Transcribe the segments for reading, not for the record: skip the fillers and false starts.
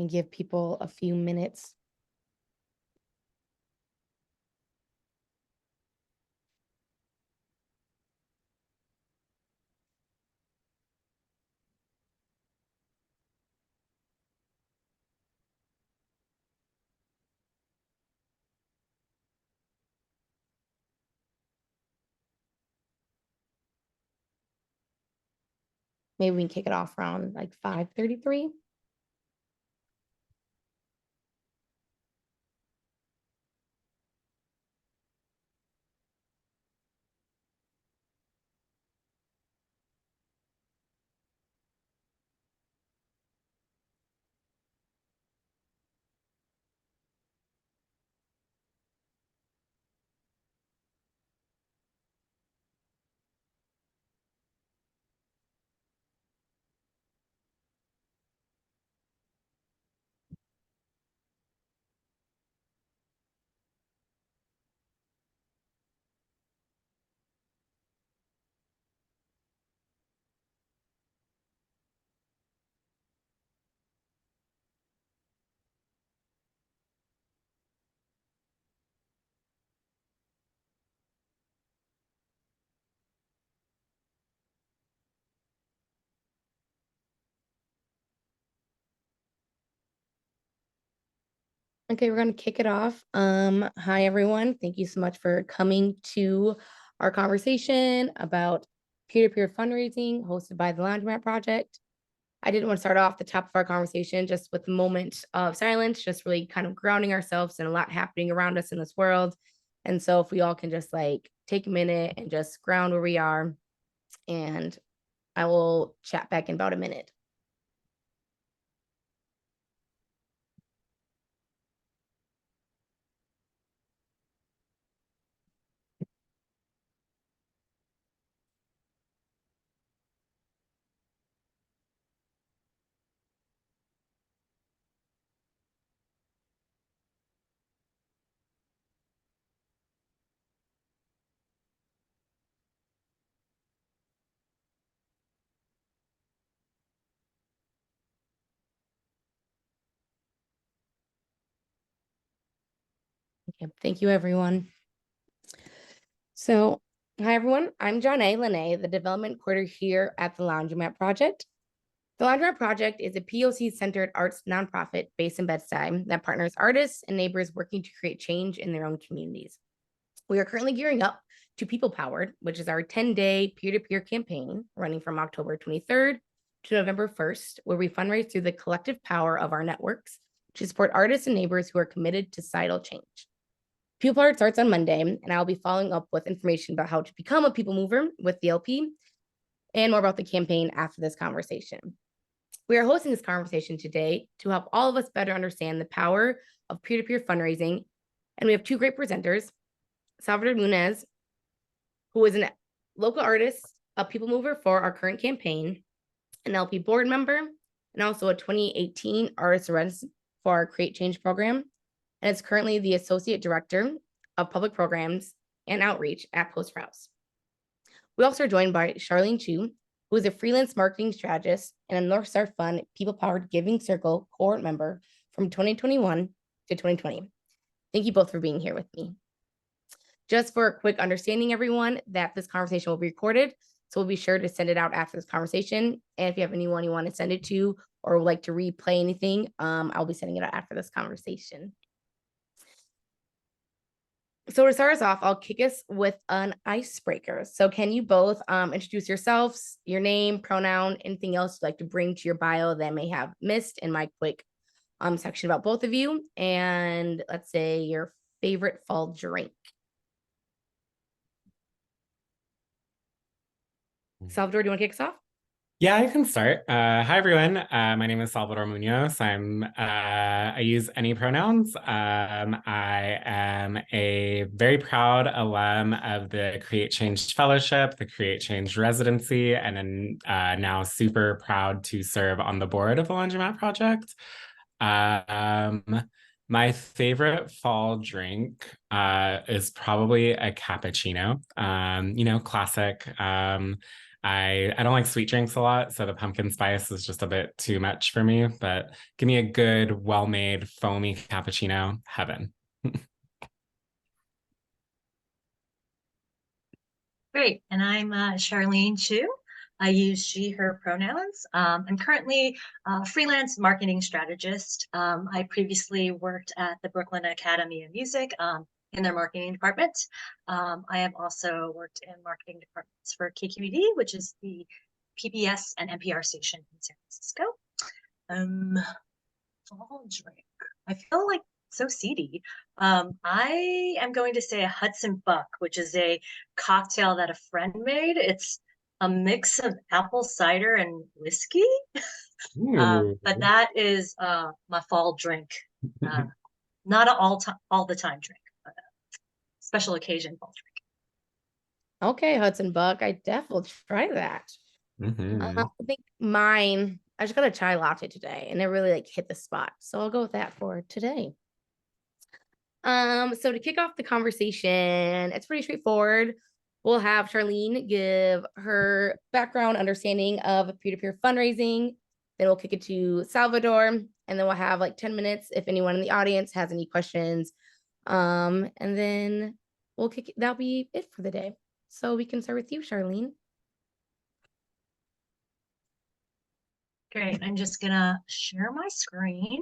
and give people a few minutes. Maybe we can kick it off around like 5:33. Okay, we're going to kick it off. Hi, everyone. Thank you so much for coming to our conversation about peer-to-peer fundraising hosted by the Laundromat Project. I didn't want to start off the top of our conversation just with a moment of silence, just really kind of grounding ourselves and a lot happening around us in this world. And so if we all can just like take a minute and just ground where we are, and I will chat back in about a minute. Okay, thank you, everyone. So, hi, everyone. I'm Janae Lene, the development coordinator here at the Laundromat Project. The Laundromat Project is a POC-centered arts nonprofit based in Bed-Stuy that partners artists and neighbors working to create change in their own communities. We are currently gearing up to People Powered, which is our 10-day peer-to-peer campaign running from October 23rd to November 1st, where we fundraise through the collective power of our networks to support artists and neighbors who are committed to societal change. People Powered starts on Monday, and I'll be following up with information about how to become a people mover with the LP and more about the campaign after this conversation. We are hosting this conversation today to help all of us better understand the power of peer-to-peer fundraising. And we have two great presenters, Salvador Muñoz, who is a local artist, a people mover for our current campaign, an LP board member, and also a 2018 Artist Residence for our Create Change program. And is currently the Associate Director of Public Programs and Outreach at Post Rouse. We also are joined by Sharlene Chiu, who is a freelance marketing strategist and a North Star Fund People Powered Giving Circle cohort member from 2021 to 2020. Thank you both for being here with me. Just for a quick understanding, everyone, that this conversation will be recorded, so we'll be sure to send it out after this conversation. And if you have anyone you want to send it to or would like to replay anything, I'll be sending it out after this conversation. So to start us off, I'll kick us with an icebreaker. So can you both introduce yourselves, your name, pronoun, anything else you'd like to bring to your bio that I may have missed in my quick section about both of you, and let's say your favorite fall drink. Salvador, do you want to kick us off? Yeah, I can start. Hi, everyone. My name is Salvador Muñoz. I use any pronouns. I am a very proud alum of the Create Change Fellowship, the Create Change Residency, and now super proud to serve on the board of the Laundromat Project. My favorite fall drink is probably a cappuccino. Classic. I don't like sweet drinks a lot, so the pumpkin spice is just a bit too much for me, but give me a good, well-made, foamy cappuccino, heaven. Great, and I'm Sharlene Chiu. I use she, her pronouns. I'm currently a freelance marketing strategist. I previously worked at the Brooklyn Academy of Music in their marketing department. I have also worked in marketing departments for KQED, which is the PBS and NPR station in San Francisco. Fall drink. I feel like so seedy. I am going to say a Hudson Buck, which is a cocktail that a friend made. It's a mix of apple cider and whiskey. But that is my fall drink. Not an all the time drink, but a special occasion fall drink. Okay, Hudson Buck. I definitely try that. I think mine, I just got a chai latte today and it really like hit the spot. So I'll go with that for today. So to kick off the conversation, it's pretty straightforward. We'll have Sharlene give her background understanding of peer-to-peer fundraising. Then we'll kick it to Salvador, and then we'll have like 10 minutes if anyone in the audience has any questions. And then we'll that'll be it for the day. So we can start with you, Sharlene. Great. I'm just gonna share my screen.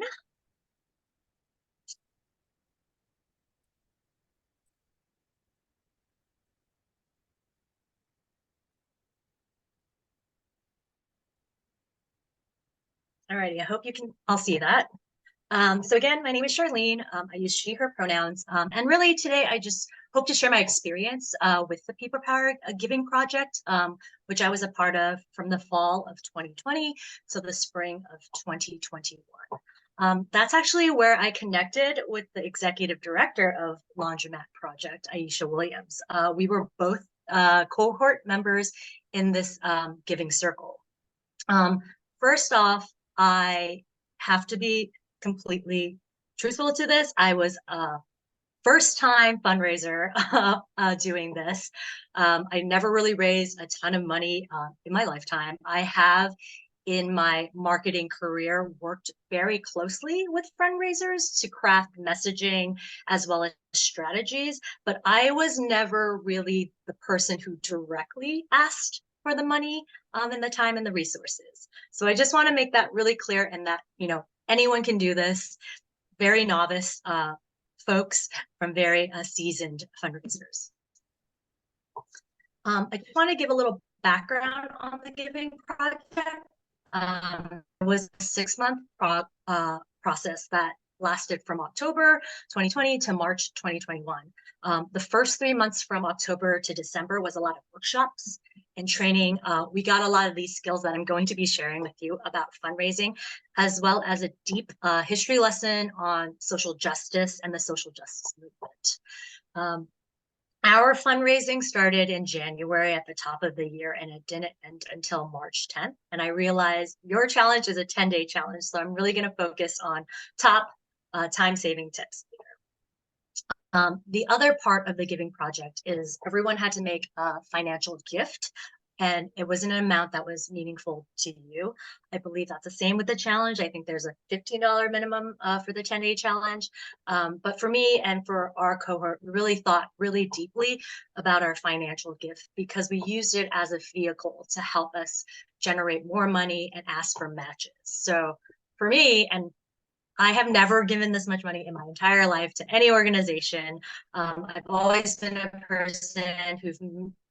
Alrighty, I hope you can all see that. So again, my name is Sharlene. I use she, her pronouns. And really today, I just hope to share my experience with the People Powered Giving Project, which I was a part of from the fall of 2020 to the spring of 2021. That's actually where I connected with the executive director of Laundromat Project, Aisha Williams. We were both cohort members in this giving circle. First off, I have to be completely truthful to this. I was a first-time fundraiser doing this. I never really raised a ton of money in my lifetime. I have, in my marketing career, worked very closely with fundraisers to craft messaging as well as strategies, but I was never really the person who directly asked for the money and the time and the resources. So I just want to make that really clear, and that, you know, anyone can do this. Very novice folks from very seasoned fundraisers. I just want to give a little background on the Giving Project. It was a 6-month process that lasted from October 2020 to March 2021. The first 3 months from October to December was a lot of workshops and training. We got a lot of these skills that I'm going to be sharing with you about fundraising, as well as a deep history lesson on social justice and the social justice movement. Our fundraising started in January at the top of the year, and it didn't end until March 10th. And I realized your challenge is a 10-day challenge, so I'm really going to focus on top time-saving tips here. The other part of the Giving Project is everyone had to make a financial gift, and it was an amount that was meaningful to you. I believe that's the same with the challenge. I think there's a $15 minimum for the 10-day challenge. But for me and for our cohort, we really thought really deeply about our financial gift, because we used it as a vehicle to help us generate more money and ask for matches. So for me, and I have never given this much money in my entire life to any organization. I've always been a person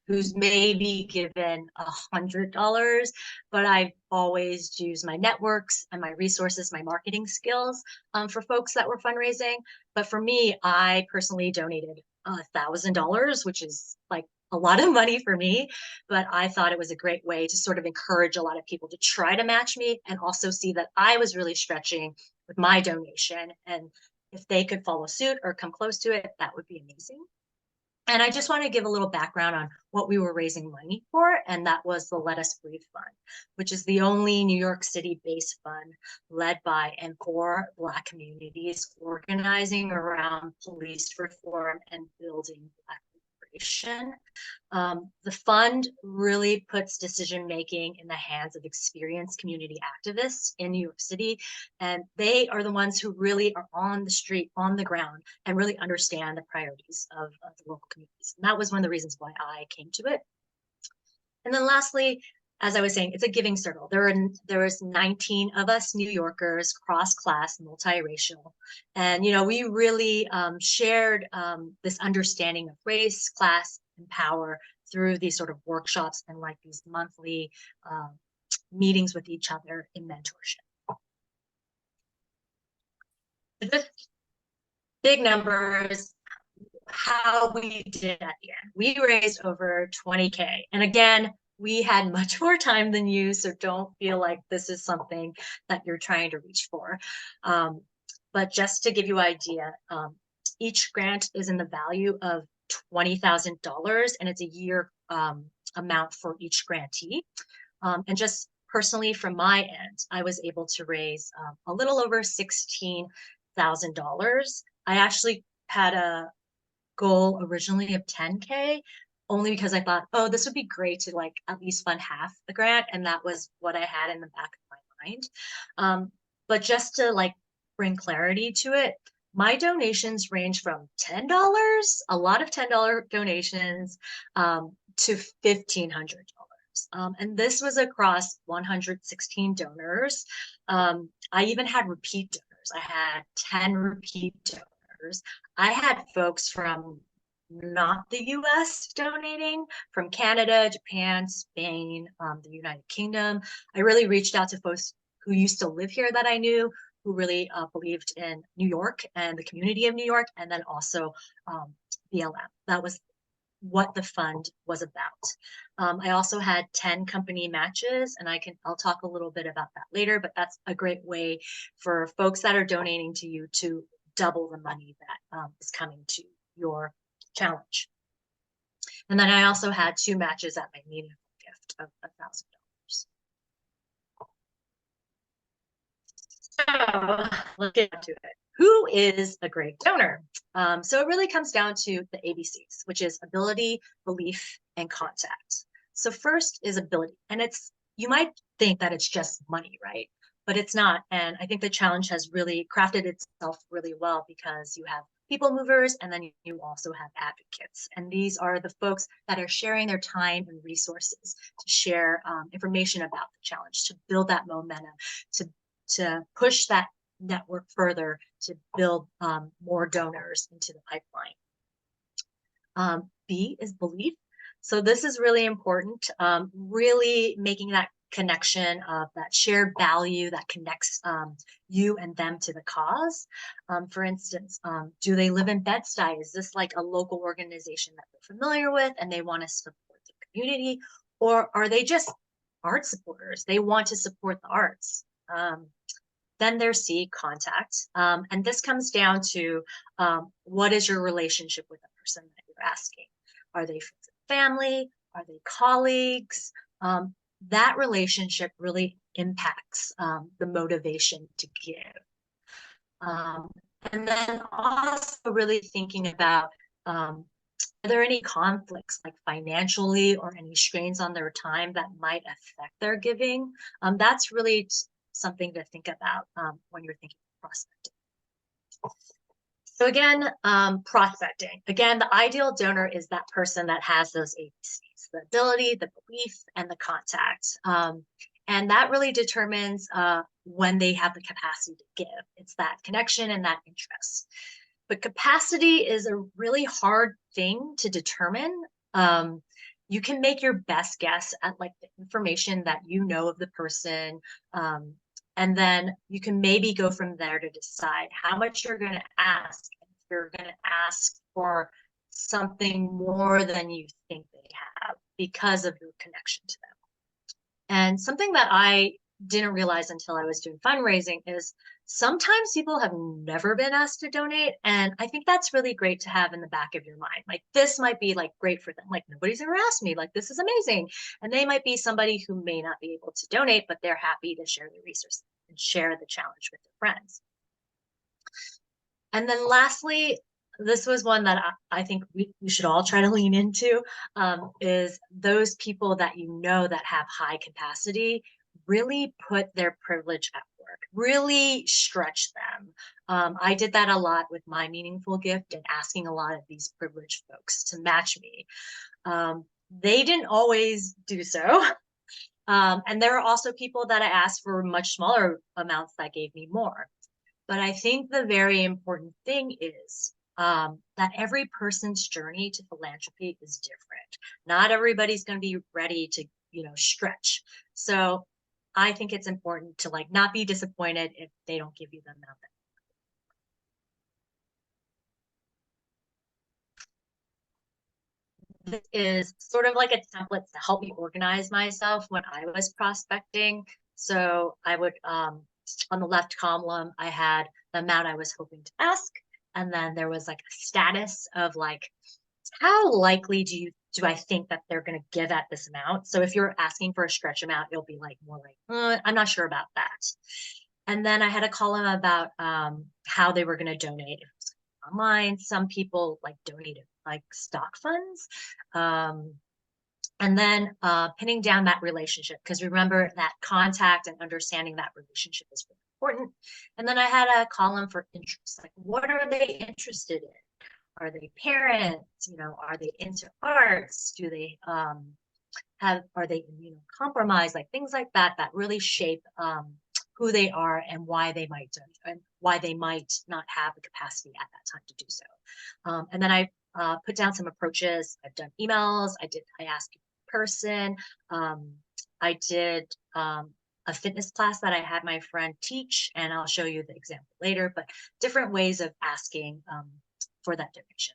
who's maybe given $100, but I've always used my networks and my resources, my marketing skills for folks that were fundraising. But for me, I personally donated $1,000, which is like a lot of money for me, but I thought it was a great way to sort of encourage a lot of people to try to match me and also see that I was really stretching with my donation. And if they could follow suit or come close to it, that would be amazing. And I just want to give a little background on what we were raising money for, and that was the Let Us Breathe Fund, which is the only New York City-based fund led by and for Black communities, organizing around police reform and building Black collaboration. The fund really puts decision-making in the hands of experienced community activists in New York City, and they are the ones who really are on the street, on the ground, and really understand the priorities of the local communities. And that was one of the reasons why I came to it. And then lastly, as I was saying, it's a giving circle. There was 19 of us New Yorkers, cross-class, multiracial. And, we really shared this understanding of race, class, and power through these sort of workshops and like these monthly meetings with each other in mentorship. Just big numbers, how we did at the end. We raised over 20K. And again, we had much more time than you, so don't feel like this is something that you're trying to reach for. But just to give you an idea, each grant is in the value of $20,000, and it's a year amount for each grantee. And just personally from my end, I was able to raise a little over $16,000. I actually had a goal originally of 10K, only because I thought, oh, this would be great to like at least fund half the grant. And that was what I had in the back of my mind. But just to like bring clarity to it, my donations range from $10, a lot of $10 donations, to $1,500. And this was across 116 donors. I even had repeat donors. I had 10 repeat donors. I had folks from not the US donating, from Canada, Japan, Spain, the United Kingdom. I really reached out to folks who used to live here that I knew, who really believed in New York and the community of New York, and then also BLM. That was what the fund was about. I also had 10 company matches, and I'll talk a little bit about that later, but that's a great way for folks that are donating to you to double the money that is coming to your challenge. And then I also had 2 matches at my meaningful gift of $1,000. So let's get to it. Who is a great donor? So it really comes down to the ABCs, which is ability, belief, and contact. So first is ability, and you might think that it's just money, right? But it's not. And I think the challenge has really crafted itself really well, because you have people movers, and then you also have advocates. And these are the folks that are sharing their time and resources to share information about the challenge, to build that momentum, to push that network further, to build more donors into the pipeline. B is belief. So this is really important, really making that connection of that shared value that connects you and them to the cause. For instance, do they live in Bed-Stuy? Is this like a local organization that they're familiar with and they want to support the community? Or are they just art supporters? They want to support the arts. Then there's C, contact. And this comes down to what is your relationship with the person that you're asking? Are they friends and family? Are they colleagues? That relationship really impacts the motivation to give. And then also really thinking about, are there any conflicts, like financially, or any strains on their time that might affect their giving? That's really something to think about when you're thinking of prospecting. So again, prospecting. Again, the ideal donor is that person that has those ABCs, the ability, the belief, and the contact. And that really determines when they have the capacity to give. It's that connection and that interest. But capacity is a really hard thing to determine. You can make your best guess at like the information that you know of the person, and then you can maybe go from there to decide how much you're going to ask. If you're going to ask for something more than you think they have because of your connection to them. And something that I didn't realize until I was doing fundraising is sometimes people have never been asked to donate. And I think that's really great to have in the back of your mind. Like, this might be like great for them. Like, nobody's ever asked me, like, this is amazing. And they might be somebody who may not be able to donate, but they're happy to share their resources and share the challenge with their friends. And then lastly, this was one that I think we should all try to lean into, is those people that that have high capacity, really put their privilege at work, really stretch them. I did that a lot with my meaningful gift and asking a lot of these privileged folks to match me. They didn't always do so. And there are also people that I asked for much smaller amounts that gave me more. But I think the very important thing is that every person's journey to philanthropy is different. Not everybody's going to be ready to, stretch. So I think it's important to not be disappointed if they don't give you the amount that. This is sort of like a template to help me organize myself when I was prospecting. So I would, on the left column, I had the amount I was hoping to ask. And then there was a status of how likely do I think that they're going to give at this amount? So if you're asking for a stretch amount, it'll be more I'm not sure about that. And then I had a column about how they were going to donate. If it was online, some people donated stock funds. And then pinning down that relationship, because remember that contact and understanding that relationship is really important. And then I had a column for interest, what are they interested in? Are they parents? Are they into arts? Do they are they compromised? Things like that really shape who they are and why they might not have the capacity at that time to do so. And then I put down some approaches. I've done emails. I asked in person. I did a fitness class that I had my friend teach, and I'll show you the example later, but different ways of asking for that donation.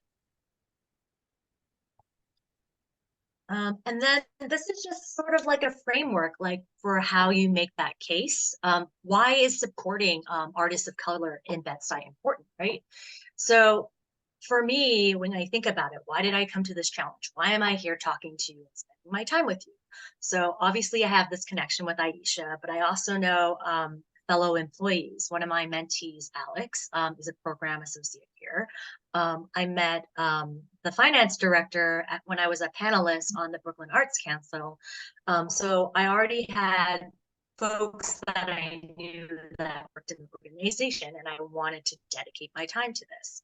And then this is just sort of a framework, for how you make that case. Why is supporting artists of color in Bed-Stuy important, right? So for me, when I think about it, why did I come to this challenge? Why am I here talking to you and spending my time with you? So obviously I have this connection with Aisha, but I also know fellow employees. One of my mentees, Alex, is a program associate here. I met the finance director when I was a panelist on the Brooklyn Arts Council. So I already had folks that I knew that worked in the organization, and I wanted to dedicate my time to this.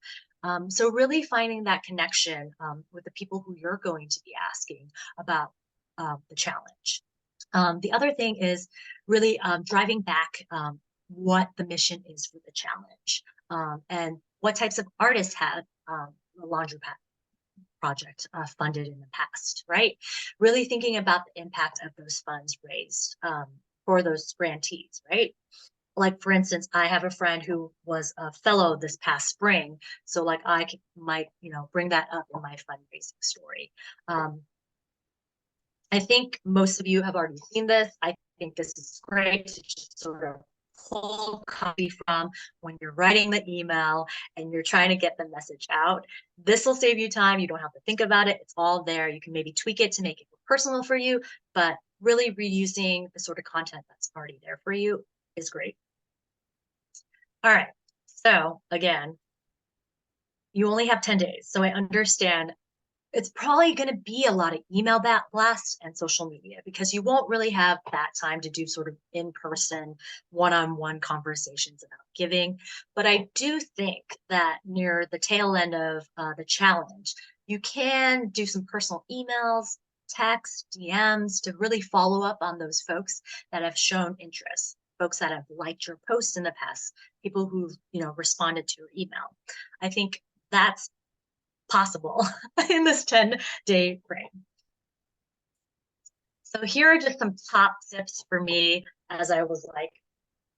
So really finding that connection with the people who you're going to be asking about the challenge. The other thing is really driving back what the mission is for the challenge, and what types of artists have the Laundromat Project funded in the past, right? Really thinking about the impact of those funds raised for those grantees, right? For instance, I have a friend who was a fellow this past spring, so I might bring that up in my fundraising story. I think most of you have already seen this. I think this is great to just sort of pull copy from when you're writing the email and you're trying to get the message out. This will save you time. You don't have to think about it. It's all there. You can maybe tweak it to make it more personal for you, but really reusing the sort of content that's already there for you is great. All right. So again, you only have 10 days. So I understand it's probably going to be a lot of email blasts and social media, because you won't really have that time to do sort of in-person, one-on-one conversations about giving. But I do think that near the tail end of the challenge, you can do some personal emails, text, DMs to really follow up on those folks that have shown interest, folks that have liked your posts in the past, people who've responded to your email. I think that's possible in this 10-day frame. So here are just some top tips for me as I was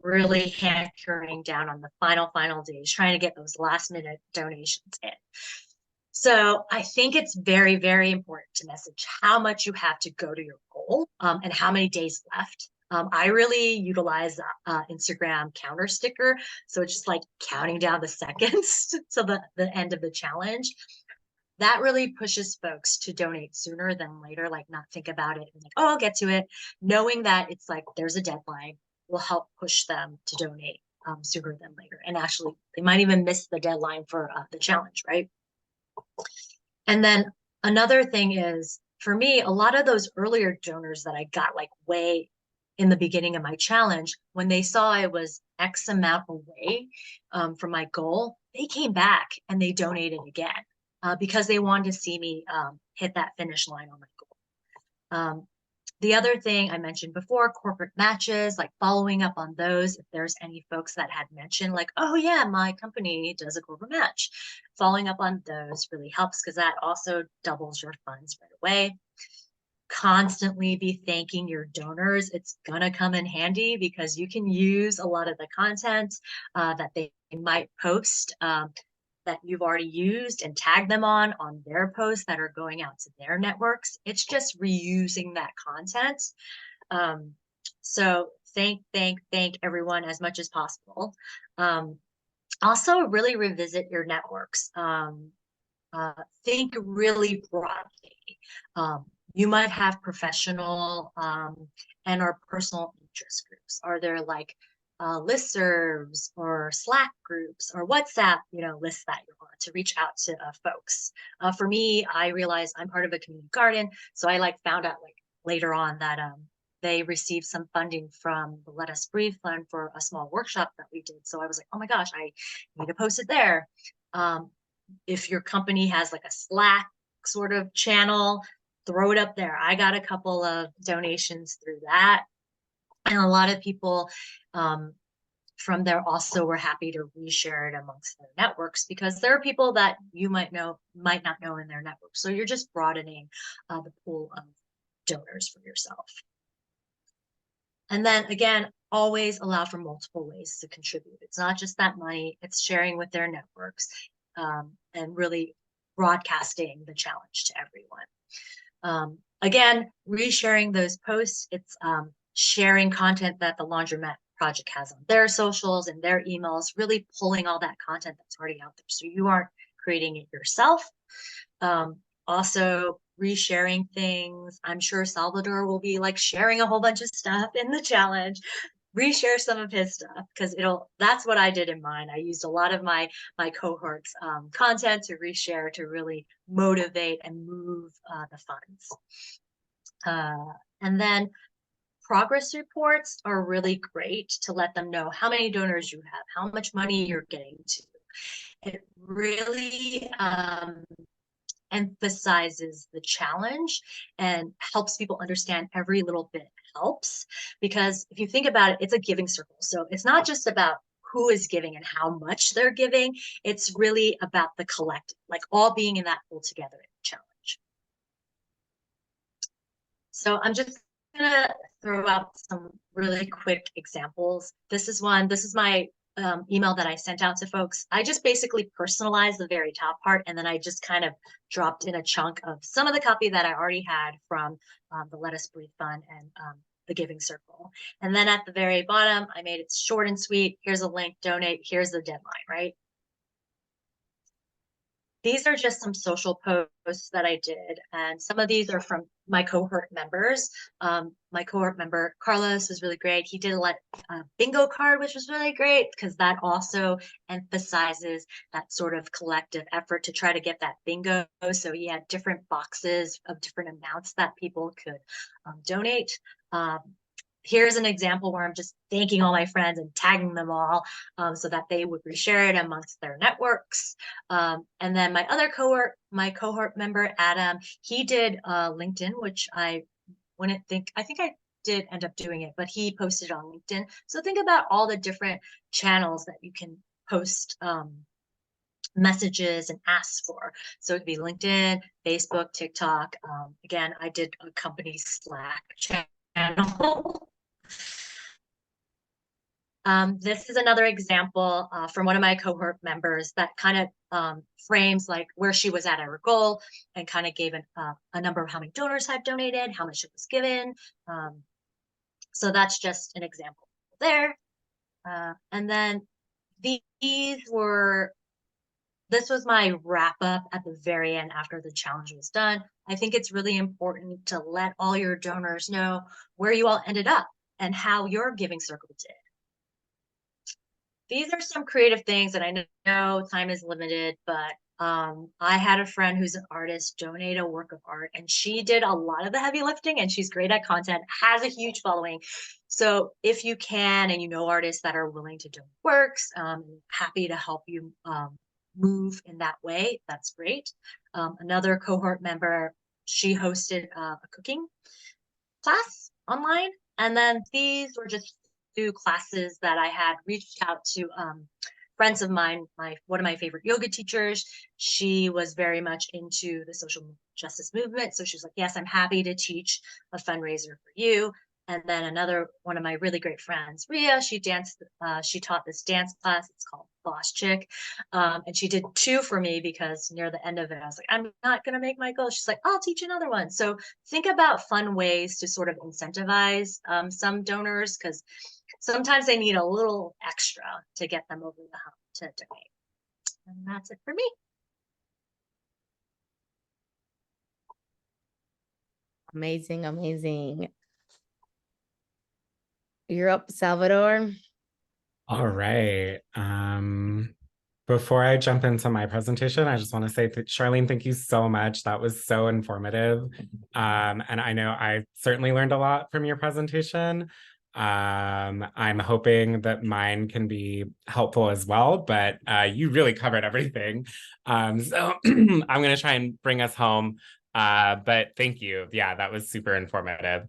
really hankering down on the final days, trying to get those last minute donations in. So I think it's very, very important to message how much you have to go to your goal and how many days left. I really utilize Instagram counter sticker. So it's just counting down the seconds to the end of the challenge. That really pushes folks to donate sooner than later, not think about it and oh, I'll get to it. Knowing that it's there's a deadline will help push them to donate sooner than later. And actually, they might even miss the deadline for the challenge, right? And then another thing is, for me, a lot of those earlier donors that I got like way in the beginning of my challenge, when they saw I was X amount away from my goal, they came back and they donated again because they wanted to see me hit that finish line on my goal. The other thing I mentioned before, corporate matches, like following up on those. If there's any folks that had mentioned like, oh yeah, my company does a corporate match, following up on those really helps because that also doubles your funds right away. Constantly be thanking your donors. It's gonna come in handy because you can use a lot of the content that they might post that you've already used and tag them on their posts that are going out to their networks. It's just reusing that content. So thank everyone as much as possible. Also really revisit your networks. Think really broadly. You might have professional and or personal interest groups. Are there like listservs or Slack groups or WhatsApp, lists that you want to reach out to folks? For me, I realized I'm part of a community garden, so I found out later on that they received some funding from the Let Us Breathe Fund for a small workshop that we did. So I was like, oh my gosh, I need to post it there. If your company has like a Slack sort of channel, throw it up there. I got a couple of donations through that. And a lot of people from there also were happy to reshare it amongst their networks because there are people that you might not know in their network. So you're just broadening the pool of donors for yourself. And then again, always allow for multiple ways to contribute. It's not just that money, it's sharing with their networks and really broadcasting the challenge to everyone. Again, resharing those posts, it's sharing content that the Laundromat Project has on their socials and their emails, really pulling all that content that's already out there so you aren't creating it yourself. Also resharing things. I'm sure Salvador will be sharing a whole bunch of stuff in the challenge. Reshare some of his stuff because that's what I did in mine. I used a lot of my cohorts content to reshare to really motivate and move the funds. And then progress reports are really great to let them know how many donors you have, how much money you're getting to. It really emphasizes the challenge and helps people understand every little bit helps. Because if you think about it, it's a giving circle. So it's not just about who is giving and how much they're giving. It's really about the collective, all being in that pool together in the challenge. So I'm just gonna throw out some really quick examples. This is my email that I sent out to folks. I just basically personalized the very top part, and then I just kind of dropped in a chunk of some of the copy that I already had from the Let Us Breathe Fund and the Giving Circle. And then at the very bottom, I made it short and sweet. Here's a link, donate, here's the deadline, right? These are just some social posts that I did, and some of these are from my cohort members. My cohort member, Carlos, was really great. He did a bingo card, which was really great because that also emphasizes that sort of collective effort to try to get that bingo. So he had different boxes of different amounts that people could donate. Here's an example where I'm just thanking all my friends and tagging them all so that they would reshare it amongst their networks. And then my other cohort member, Adam, he did LinkedIn, which I think I did end up doing it, but he posted on LinkedIn. So think about all the different channels that you can post messages and asks for. So it'd be LinkedIn, Facebook, TikTok. Again, I did a company Slack channel. This is another example from one of my cohort members that kind of frames where she was at her goal and kind of gave a number of how many donors had donated, how much it was given. So that's just an example there. And then this was my wrap up at the very end after the challenge was done. I think it's really important to let all your donors know where you all ended up and how your giving circle did. these are some creative things, and I know time is limited, but I had a friend who's an artist donate a work of art, and she did a lot of the heavy lifting, and she's great at content, has a huge following. So if you can, and you know artists that are willing to donate works, happy to help you move in that way. That's great. Another cohort member, she hosted a cooking class online, and then these were just 2 classes that I had reached out to friends of mine. One of my favorite yoga teachers, she was very much into the social justice movement, so she's like, yes, I'm happy to teach a fundraiser for you. And then another one of my really great friends, Ria, she taught this dance class. It's called Boss Chick. And she did 2 for me because near the end of it, I was like, I'm not going to make my goal. She's like, I'll teach another one. So think about fun ways to sort of incentivize some donors, because sometimes they need a little extra to get them over the hump to donate. And that's it for me. Amazing, amazing. You're up, Salvador. All right. Before I jump into my presentation, I just want to say, Sharlene, thank you so much. That was so informative. And I know I certainly learned a lot from your presentation. I'm hoping that mine can be helpful as well, but you really covered everything. So I'm going to try and bring us home. But thank you. Yeah, that was super informative.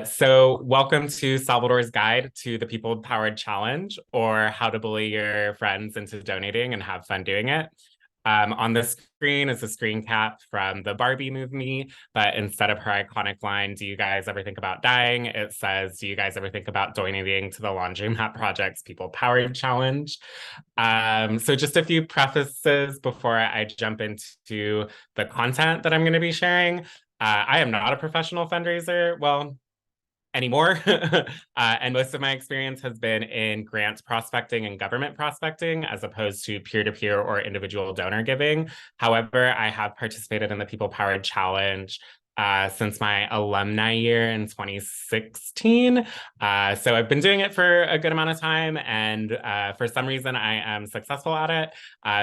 So welcome to Salvador's Guide to the People-Powered Challenge, or how to bully your friends into donating and have fun doing it. On the screen is a screen cap from the Barbie movie, but instead of her iconic line, do you guys ever think about dying? It says, do you guys ever think about donating to the Laundromat Project's People Powered Challenge? So just a few prefaces before I jump into the content that I'm going to be sharing. I am not a professional fundraiser. Well, anymore. And most of my experience has been in grant prospecting and government prospecting, as opposed to peer-to-peer or individual donor giving. However, I have participated in the People Powered Challenge since my alumni year in 2016. So I've been doing it for a good amount of time, and for some reason I am successful at it.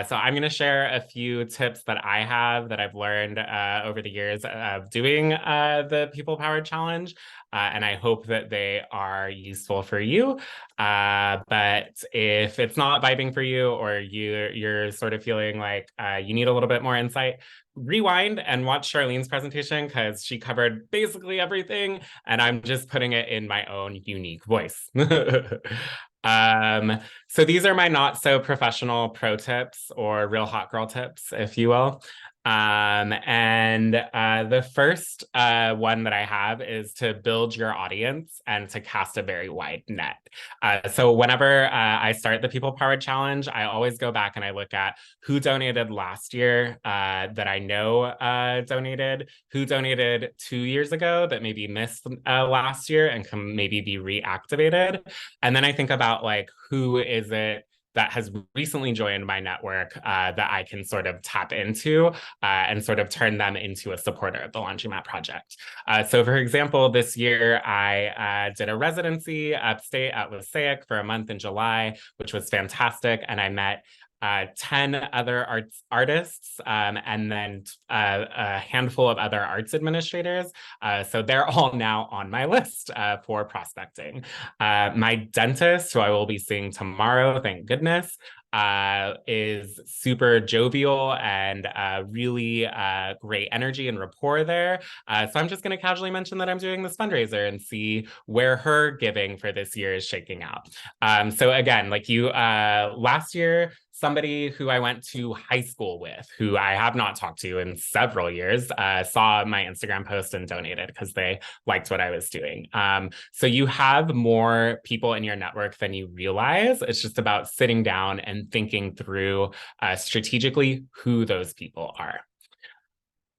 So I'm going to share a few tips that I have that I've learned over the years of doing the People Powered Challenge. And I hope that they are useful for you. But if it's not vibing for you, or you're sort of feeling like you need a little bit more insight, rewind and watch Sharlene's presentation, because she covered basically everything, and I'm just putting it in my own unique voice. So these are my not so professional pro tips, or real hot girl tips, if you will. And the first one that I have is to build your audience and to cast a very wide net. So whenever I start the People Powered Challenge, I always go back and I look at who donated last year that I know donated, who donated 2 years ago that maybe missed last year and can maybe be reactivated. And then I think about, like, who is it that has recently joined my network that I can sort of tap into and sort of turn them into a supporter of the Laundromat Project. So for example, this year I did a residency upstate at Wasaic for a month in July, which was fantastic. And I met 10 other artists and then a handful of other arts administrators. So they're all now on my list for prospecting. My dentist, who I will be seeing tomorrow, thank goodness, is super jovial and really great energy and rapport there. So I'm just going to casually mention that I'm doing this fundraiser and see where her giving for this year is shaking out. So again, like last year, somebody who I went to high school with, who I have not talked to in several years, saw my Instagram post and donated because they liked what I was doing. So you have more people in your network than you realize. It's just about sitting down and thinking through strategically who those people are.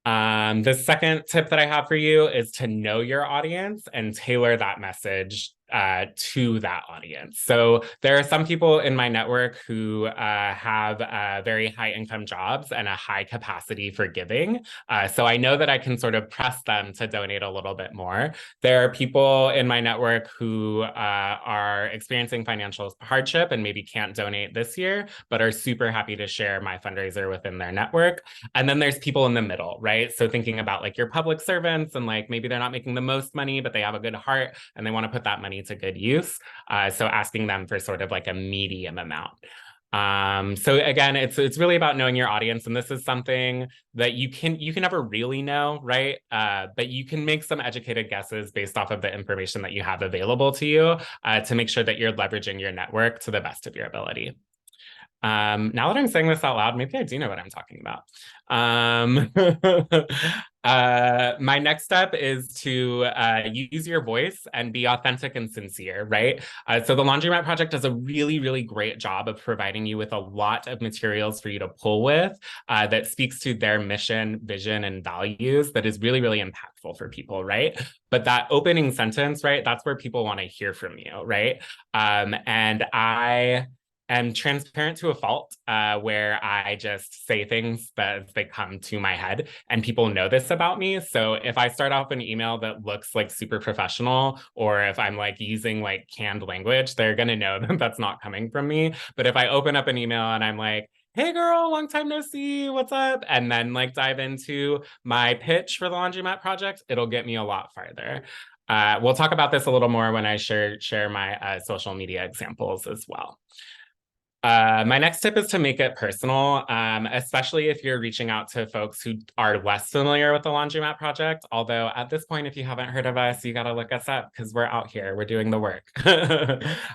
The second tip that I have for you is to know your audience and tailor that message to that audience. So there are some people in my network who have very high income jobs and a high capacity for giving. So I know that I can sort of press them to donate a little bit more. There are people in my network who are experiencing financial hardship and maybe can't donate this year, but are super happy to share my fundraiser within their network. And then there's people in the middle, right? So thinking about like your public servants and like maybe they're not making the most money, but they have a good heart and they want to put that money to good use. So asking them for sort of like a medium amount. So again, it's really about knowing your audience, and this is something that you can never really know, right? But you can make some educated guesses based off of the information that you have available to you to make sure that you're leveraging your network to the best of your ability. Now that I'm saying this out loud, maybe I do know what I'm talking about. My next step is to use your voice and be authentic and sincere, right? So the Laundromat Project does a really, really great job of providing you with a lot of materials for you to pull with that speaks to their mission, vision, and values that is really, really impactful for people, right? But that opening sentence, right, that's where people want to hear from you, right? And I am transparent to a fault where I just say things that they come to my head and people know this about me. So if I start off an email that looks like super professional, or if I'm like using like canned language, they're going to know that that's not coming from me. But if I open up an email and I'm like, hey girl, long time no see, what's up? And then like dive into my pitch for the Laundromat Project, it'll get me a lot farther. We'll talk about this a little more when I share my social media examples as well. My next tip is to make it personal, especially if you're reaching out to folks who are less familiar with the Laundromat Project. Although at this point, if you haven't heard of us, you got to look us up because we're out here, we're doing the work.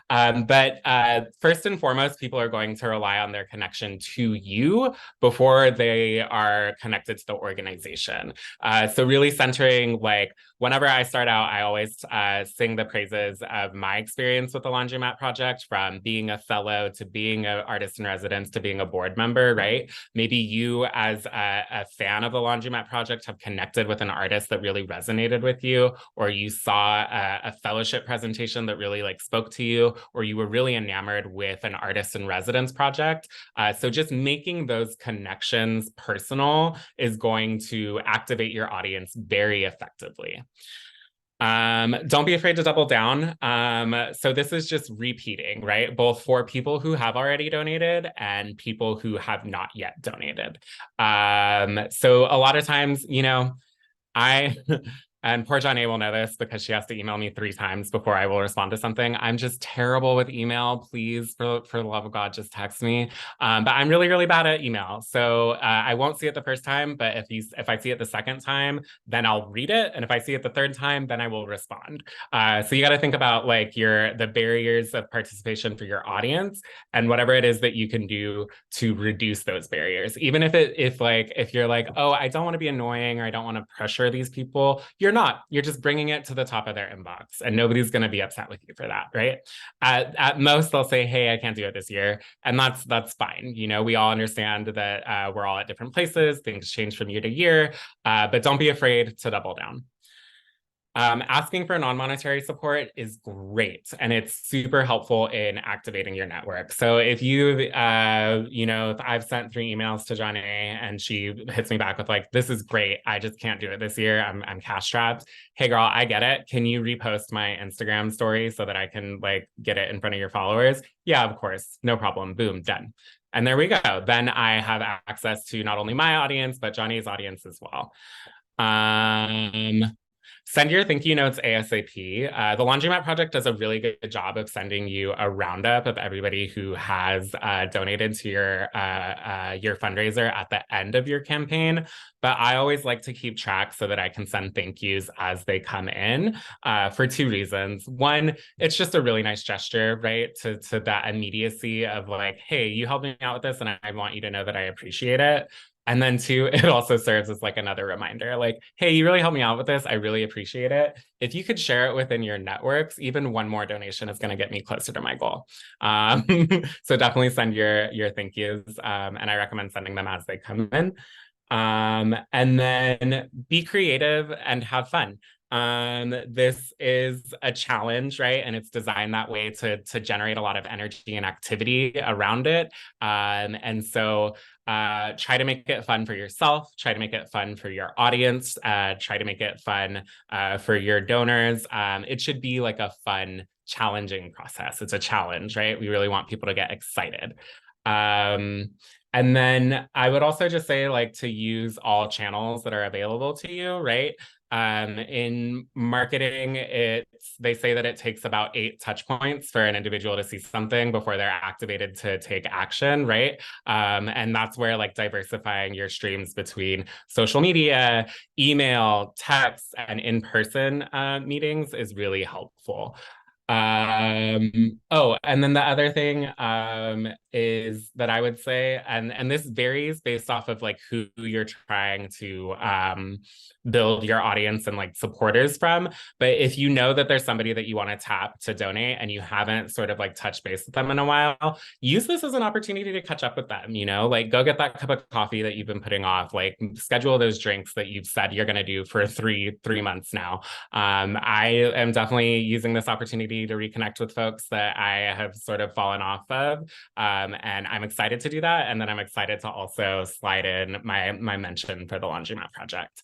But first and foremost, people are going to rely on their connection to you before they are connected to the organization. So really centering, like, whenever I start out, I always sing the praises of my experience with the Laundromat Project, from being a fellow to being an artist in residence to being a board member, right? Maybe you as a fan of the Laundromat Project have connected with an artist that really resonated with you, or you saw a fellowship presentation that really like spoke to you, or you were really enamored with an artist in residence project. So just making those connections personal is going to activate your audience very effectively. Don't be afraid to double down. So this is just repeating, right? Both for people who have already donated and people who have not yet donated. So a lot of times, you know, and poor John A will know this because she has to email me 3 times before I will respond to something. I'm just terrible with email. Please, for the love of God, just text me. But I'm really, really bad at email. So I won't see it the first time, but if I see it the second time, then I'll read it. And if I see it the third time, then I will respond. So you got to think about like the barriers of participation for your audience and whatever it is that you can do to reduce those barriers. Even if you're like, oh, I don't want to be annoying or I don't want to pressure these people, you're just bringing it to the top of their inbox and nobody's going to be upset with you for that, right? At most, they'll say, hey, I can't do it this year. And that's fine. You know, we all understand that we're all at different places. Things change from year to year, but don't be afraid to double down. Asking for non-monetary support is great, and it's super helpful in activating your network. So if I've sent 3 emails to John A and she hits me back with like, this is great, I just can't do it this year, I'm cash strapped. Hey girl, I get it. Can you repost my Instagram story so that I can like get it in front of your followers? Yeah, of course, no problem. Boom, done. And there we go. Then I have access to not only my audience, but Johnny's audience as well. Send your thank you notes ASAP. The Laundromat Project does a really good job of sending you a roundup of everybody who has donated to your fundraiser at the end of your campaign. But I always like to keep track so that I can send thank yous as they come in for 2 reasons. One, it's just a really nice gesture, right? To that immediacy of like, hey, you helped me out with this and I want you to know that I appreciate it. And then 2, it also serves as like another reminder, like, hey, you really helped me out with this. I really appreciate it. If you could share it within your networks, even 1 more donation is going to get me closer to my goal. So definitely send your thank yous. And I recommend sending them as they come in. And then be creative and have fun. This is a challenge, right? And it's designed that way to generate a lot of energy and activity around it. And so try to make it fun for yourself, try to make it fun for your audience, try to make it fun for your donors. It should be like a fun, challenging process. It's a challenge, right? We really want people to get excited. And then I would also just say, like, to use all channels that are available to you, right? In marketing, they say that it takes about 8 touch points for an individual to see something before they're activated to take action, right? And that's where like diversifying your streams between social media, email, text, and in-person meetings is really helpful. Oh, and then the other thing is that I would say, and this varies based off of like who you're trying to build your audience and like supporters from. But if you know that there's somebody that you want to tap to donate and you haven't sort of like touched base with them in a while, use this as an opportunity to catch up with them, you know, like go get that cup of coffee that you've been putting off, like schedule those drinks that you've said you're going to do for three months now. I am definitely using this opportunity to reconnect with folks that I have sort of fallen off of. And I'm excited to do that. And then I'm excited to also slide in my mention for the Laundromat Project.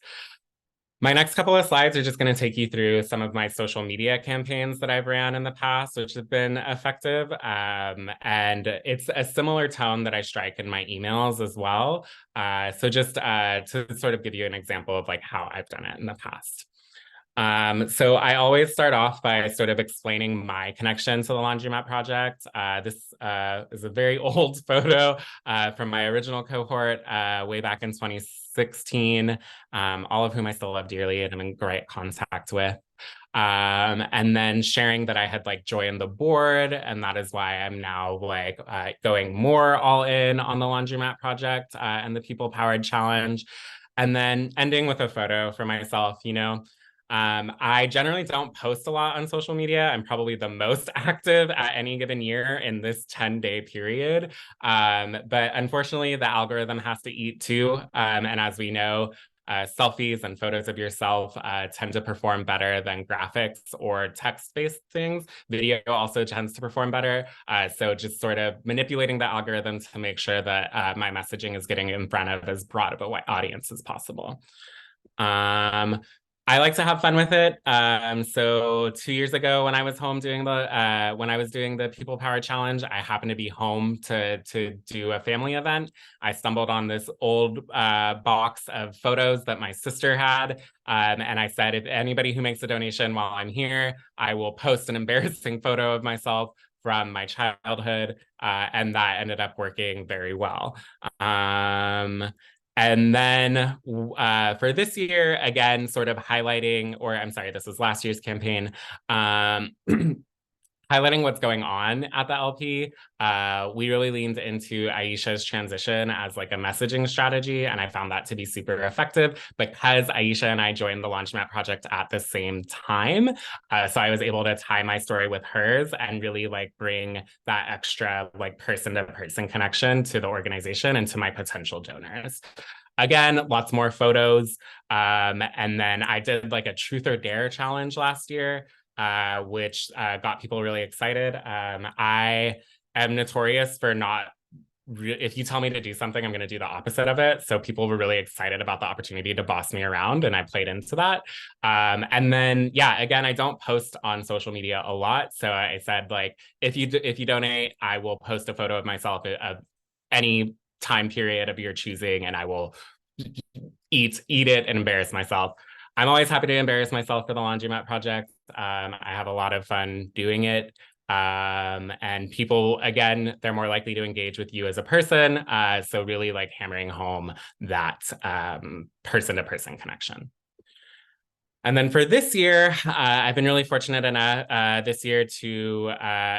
My next couple of slides are just going to take you through some of my social media campaigns that I've ran in the past, which have been effective. And it's a similar tone that I strike in my emails as well. So just to sort of give you an example of like how I've done it in the past. So I always start off by sort of explaining my connection to the Laundromat Project. This is a very old photo from my original cohort way back in 2016, all of whom I still love dearly and I'm in great contact with. And then sharing that I had like joined the board, and that is why I'm now like going more all in on the Laundromat Project and the People Powered Challenge. And then ending with a photo for myself, you know. I generally don't post a lot on social media. I'm probably the most active at any given year in this 10-day period. But unfortunately, the algorithm has to eat too. And as we know, selfies and photos of yourself tend to perform better than graphics or text-based things. Video also tends to perform better. So just sort of manipulating the algorithm to make sure that my messaging is getting in front of as broad of an audience as possible. I like to have fun with it. So 2 years ago, when I was home doing the People Power Challenge, I happened to be home to do a family event. I stumbled on this old box of photos that my sister had, and I said, if anybody who makes a donation while I'm here, I will post an embarrassing photo of myself from my childhood, and that ended up working very well. And then for this year, again, sort of highlighting, or I'm sorry, this was last year's campaign, highlighting what's going on at the LP. We really leaned into Aisha's transition as like a messaging strategy, and I found that to be super effective because Aisha and I joined the Laundromat Project at the same time. So I was able to tie my story with hers and really like bring that extra like person-to-person connection to the organization and to my potential donors. Again, lots more photos. And then I did like a truth or dare challenge last year, which got people really excited. I am notorious for not, if you tell me to do something, I'm going to do the opposite of it. So people were really excited about the opportunity to boss me around, and I played into that. And then, yeah, again, I don't post on social media a lot. So I said, like, if you donate, I will post a photo of myself of any time period of your choosing, and I will eat it and embarrass myself. I'm always happy to embarrass myself for the Laundromat Project. I have a lot of fun doing it. And people, again, they're more likely to engage with you as a person. So really like hammering home that person-to-person connection. And then for this year, I've been really fortunate enough this year to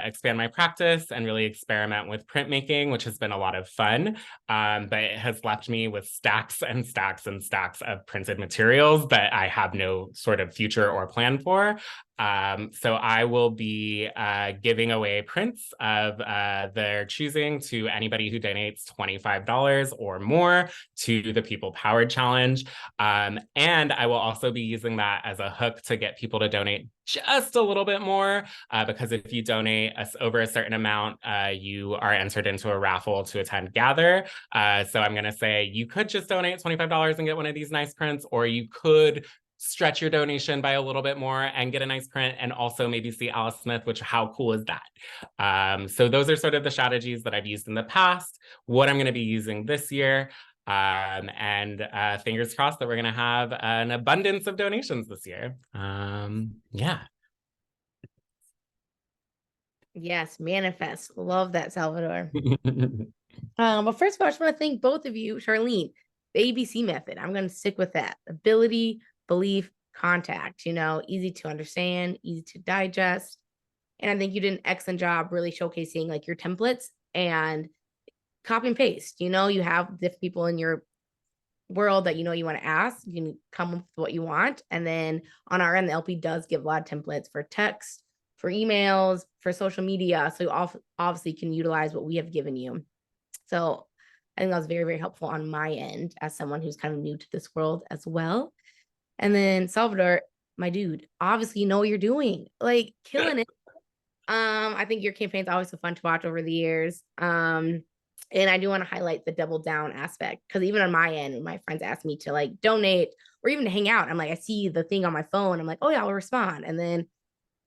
expand my practice and really experiment with printmaking, which has been a lot of fun. But it has left me with stacks and stacks and stacks of printed materials that I have no sort of future or plan for. So I will be giving away prints of their choosing to anybody who donates $25 or more to the People Powered Challenge. And I will also be using that as a hook to get people to donate just a little bit more, because if you donate over a certain amount, you are entered into a raffle to attend Gather. So I'm going to say you could just donate $25 and get one of these nice prints, or you could stretch your donation by a little bit more and get a nice print and also maybe see Alice Smith, which how cool is that? So those are sort of the strategies that I've used in the past, what I'm going to be using this year. And fingers crossed that we're going to have an abundance of donations this year. Yeah. Yes, manifest. Love that, Salvador. But first of all, I just want to thank both of you, Sharlene, the ABC method. I'm going to stick with that. Ability, belief, contact, easy to understand, easy to digest. And I think you did an excellent job really showcasing like your templates and copy and paste. You have different people in your world that you want to ask. You can come up with what you want. And then on our end, the LP does give a lot of templates for text, for emails, for social media. So you obviously can utilize what we have given you. So I think that was very, very helpful on my end as someone who's kind of new to this world as well. And then Salvador, my dude, obviously you know what you're doing, like killing it. I think your campaign's always so fun to watch over the years. And I do want to highlight the double down aspect, because even on my end, when my friends ask me to like donate or even to hang out, I'm like, I see the thing on my phone. I'm like, oh yeah, I'll respond. And then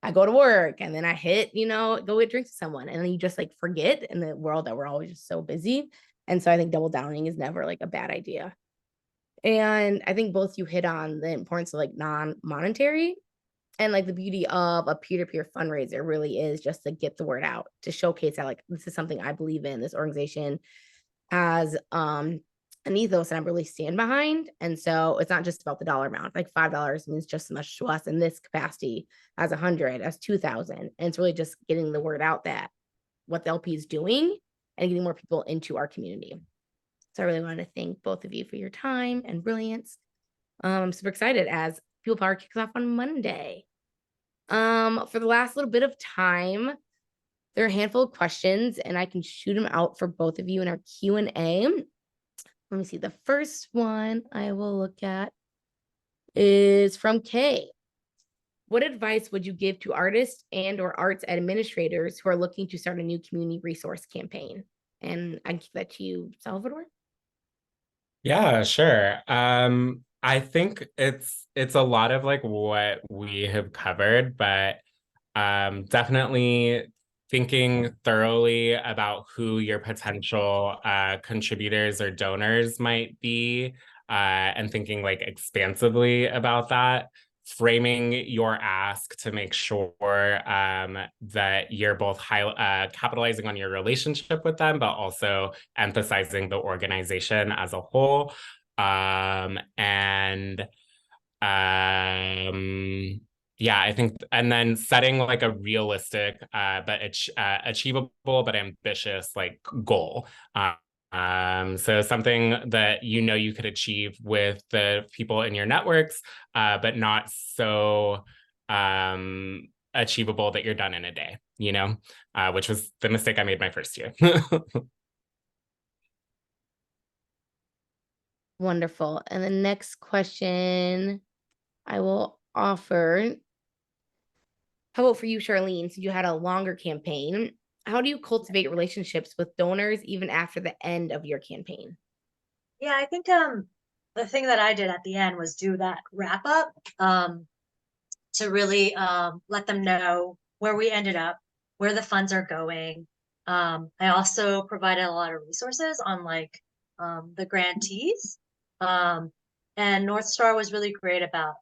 I go to work and then I hit, go get drinks with someone. And then you just like forget in the world that we're always just so busy. And so I think double downing is never like a bad idea. And I think both you hit on the importance of like non-monetary, and like the beauty of a peer-to-peer fundraiser really is just to get the word out, to showcase that like this is something I believe in. This organization has an ethos that I really stand behind. And so it's not just about the dollar amount. Like $5 means just as much to us in this capacity as 100, as 2,000. And it's really just getting the word out that what the LP is doing and getting more people into our community. So I really want to thank both of you for your time and brilliance. I'm super excited as People Power kicks off on Monday. For the last little bit of time, there are a handful of questions and I can shoot them out for both of you in our Q&A. Let me see. The first one I will look at is from Kay. What advice would you give to artists and or arts administrators who are looking to start a new community resource campaign? And I give that to you, Salvador. Yeah, sure. I think it's a lot of like what we have covered, but definitely thinking thoroughly about who your potential contributors or donors might be, and thinking like expansively about that, framing your ask to make sure that you're both capitalizing on your relationship with them, but also emphasizing the organization as a whole. Yeah, I think, and then setting like a realistic, but achievable, but ambitious like goal. So something that you could achieve with the people in your networks, but not so achievable that you're done in a day, which was the mistake I made my first year. Wonderful. And the next question I will offer, how about for you, Sharlene? So you had a longer campaign. How do you cultivate relationships with donors even after the end of your campaign? Yeah, I think the thing that I did at the end was do that wrap up to really let them know where we ended up, where the funds are going. I also provided a lot of resources on like the grantees. And North Star was really great about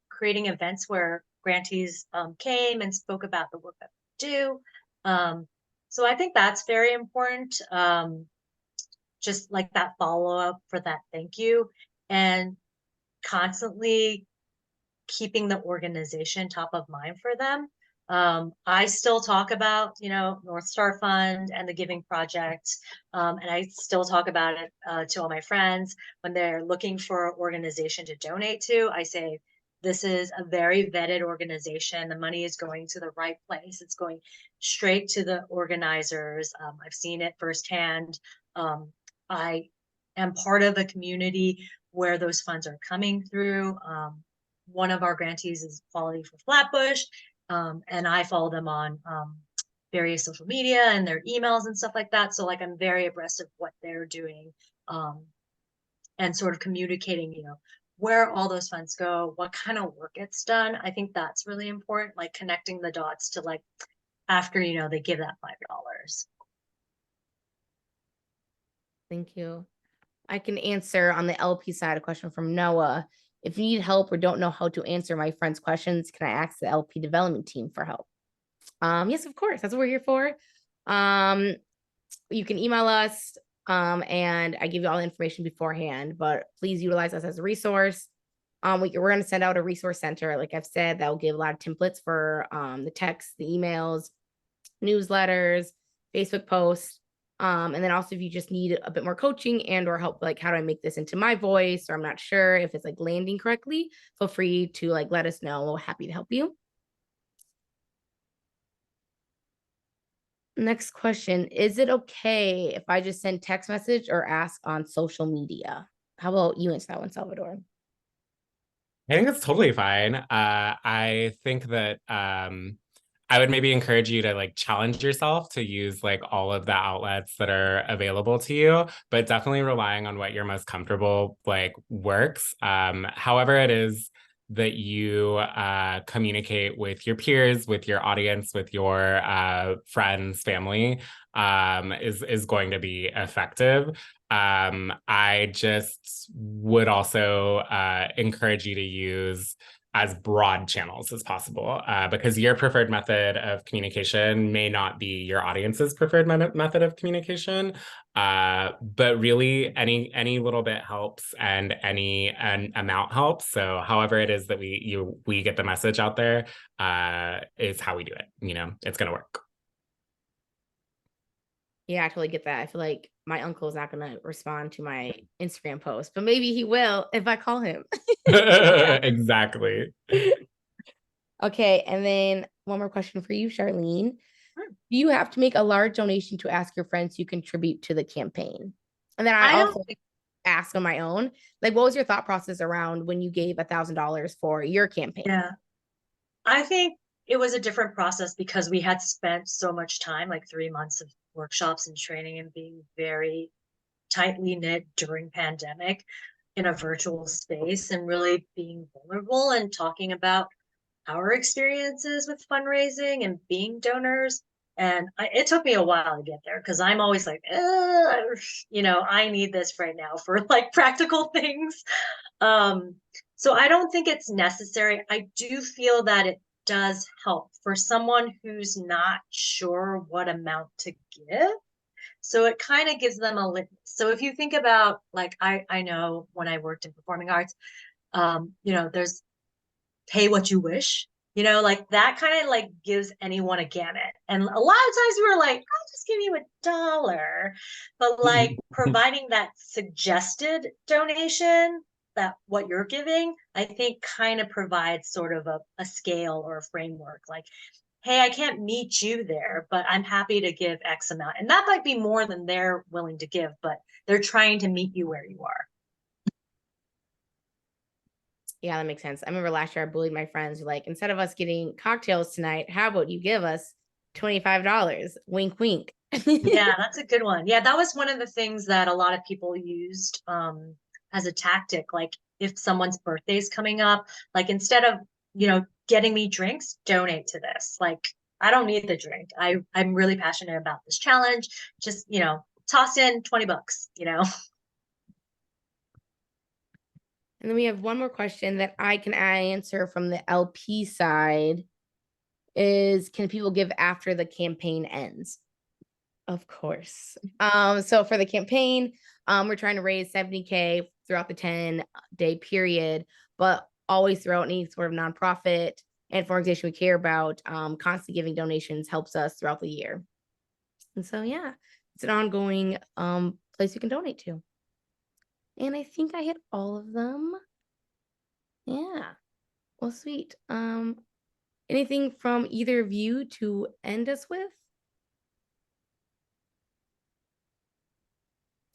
creating events where grantees came and spoke about the work that we do. So I think that's very important. Just like that follow-up for that thank you, and constantly keeping the organization top of mind for them. I still talk about, North Star Fund and the Giving Project. And I still talk about it to all my friends when they're looking for an organization to donate to. I say, this is a very vetted organization. The money is going to the right place. It's going straight to the organizers. I've seen it firsthand. I am part of a community where those funds are coming through. One of our grantees is Quality for Flatbush, and I follow them on various social media and their emails and stuff like that. So like I'm very abreast of what they're doing, and sort of communicating, where all those funds go, what kind of work gets done. I think that's really important, like connecting the dots to like after, they give that $5. Thank you. I can answer on the LP side a question from Noah. If you need help or don't know how to answer my friend's questions, can I ask the LP development team for help? Yes, of course. That's what we're here for. You can email us, and I give you all the information beforehand, but please utilize us as a resource. We're going to send out a resource center, like I've said, that will give a lot of templates for the text, the emails, newsletters, Facebook posts. And then also if you just need a bit more coaching and or help, like how do I make this into my voice, or I'm not sure if it's like landing correctly, feel free to like let us know. We're happy to help you. Next question. Is it okay if I just send text message or ask on social media? How about you answer that one, Salvador? I think it's totally fine. I think that I would maybe encourage you to like challenge yourself to use like all of the outlets that are available to you, but definitely relying on what you're most comfortable like works. However it is that you communicate with your peers, with your audience, with your friends, family, is going to be effective. I just would also encourage you to use as broad channels as possible, because your preferred method of communication may not be your audience's preferred method of communication. But really any little bit helps, and any amount helps. So however it is that we get the message out there is how we do it. It's going to work. Yeah, I totally get that. I feel like my uncle is not going to respond to my Instagram post, but maybe he will if I call him. Exactly. Okay, and then one more question for you, Sharlene. Sure. Do you have to make a large donation to ask your friends to contribute to the campaign? And then I I don't also ask on my own, like, what was your thought process around when you gave $1,000 for your campaign? Yeah, I think it was a different process because we had spent so much time, like 3 months of workshops and training and being very tightly knit during pandemic in a virtual space, and really being vulnerable and talking about our experiences with fundraising and being donors. And it took me a while to get there because I'm always like, I need this right now for like practical things. So I don't think it's necessary. I do feel that it does help for someone who's not sure what amount to give. So it kind of gives them a litmus. So if you think about, like, I know when I worked in performing arts, there's pay what you wish, like that kind of like gives anyone a gamut. And a lot of times we were like, I'll just give you $1. But like providing that suggested donation, that what you're giving, I think kind of provides sort of a scale or a framework. Like, hey, I can't meet you there, but I'm happy to give X amount. And that might be more than they're willing to give, but they're trying to meet you where you are. Yeah, that makes sense. I remember last year I bullied my friends, like, instead of us getting cocktails tonight, how about you give us $25? Wink, wink. Yeah, that's a good one. Yeah, that was one of the things that a lot of people used as a tactic. Like if someone's birthday is coming up, like instead of, getting me drinks, donate to this. Like I don't need the drink. I'm really passionate about this challenge. Just, toss in $20, And then we have one more question that I can answer from the LP side is, can people give after the campaign ends? Of course. So for the campaign, we're trying to raise 70K throughout the 10-day period, but always throughout any sort of nonprofit and organization we care about, constantly giving donations helps us throughout the year. And so, yeah, it's an ongoing place you can donate to. And I think I hit all of them. Yeah. Well, sweet. Anything from either of you to end us with?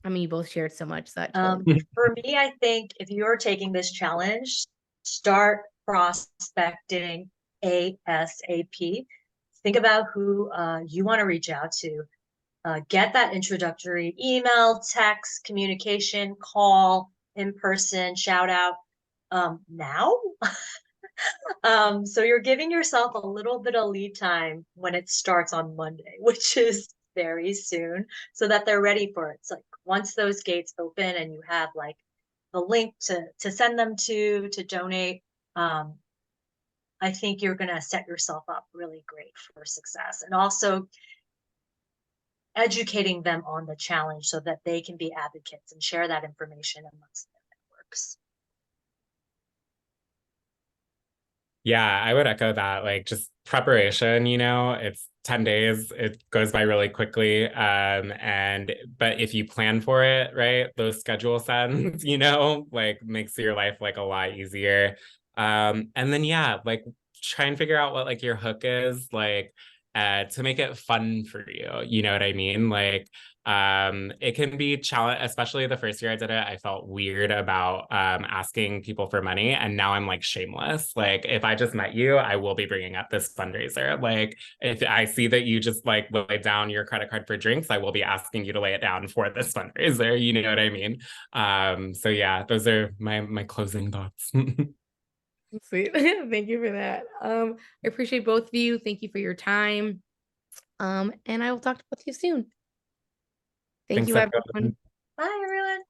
I mean, you both shared so much that For me, I think if you're taking this challenge, start prospecting ASAP. Think about who you want to reach out to. Get that introductory email, text, communication, call, in person, shout out now. So you're giving yourself a little bit of lead time when it starts on Monday, which is very soon, so that they're ready for it. It's like once those gates open and you have like the link to send them to donate, I think you're gonna set yourself up really great for success. And also educating them on the challenge so that they can be advocates and share that information amongst their networks. Yeah, I would echo that. Like just preparation, it's 10 days, it goes by really quickly. But if you plan for it, right, those schedule sends, like makes your life like a lot easier. And then yeah, like try and figure out what like your hook is, like to make it fun for you. You know what I mean? Like it can be challenge, especially the first year I did it. I felt weird about asking people for money, and now I'm like shameless. Like if I just met you, I will be bringing up this fundraiser. Like if I see that you just like lay down your credit card for drinks, I will be asking you to lay it down for this fundraiser. You know what I mean? So yeah, those are my closing thoughts. sweet. Thank you for that. I appreciate both of you. Thank you for your time. And I will talk with you soon. Thank Thanks, you, everyone. everyone. Bye, everyone.